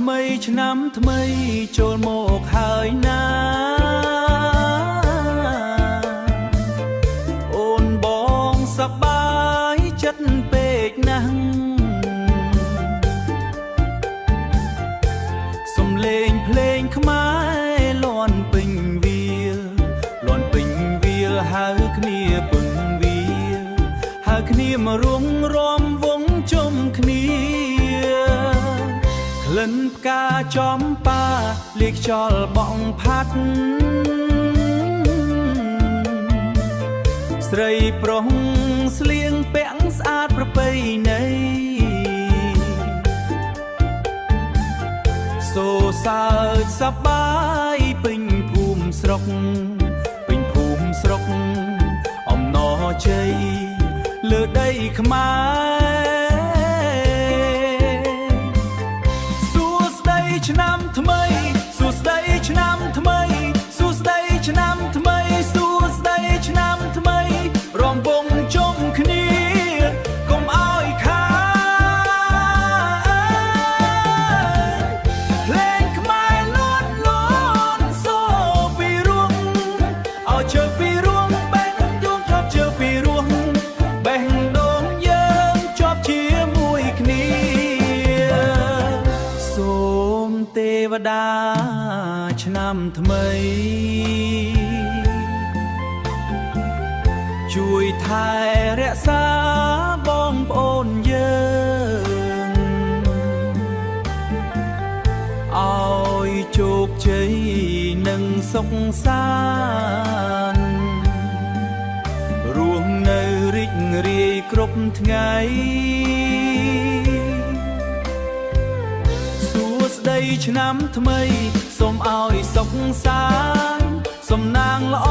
ថ្មីឆ្នាំថ្មីចូលមកហើយណាអូនបងសប្បាយចិត្តពេកណាស់សំឡេងភ្លេងខ្មែរលាន់ពេញវាលហៅគ្នាពឹងវាហៅគ្នាមករួមរំវងជុំគ្នាក្លិនផ្កាចំប៉ាលេខខ្យល់បងផាត់ស្រីប្រុសស្លៀងពាក់ស្អាតប្រពៃណីសូសើចសប្បាយពេញភូមិស្រុកអំណរជ័យលើដីខ្មែរសួស្ដីឆ្នាំថ្មីសួស្ដីឆ្នាំថ្មីសួស្ដីឆ្នាំថ្មីសួស្ដីឆ្នាំថ្មីរំវងជុំគ្នាកុំឲ្យខាតភ្លេងខ្មែរលាន់សូពីរួងឲ្យជើពីរួងទេវតាឆ្នាំថ្មីជួយថែរក្សាបងប្អូនយើងឲ្យជោគជ័យនិងសុខសាន្តរស់នៅរីករាយគ្រប់ថ្ងៃឆ្នាំថ្មីសូមឲ្យសុខសាន្តសំណាងល្អ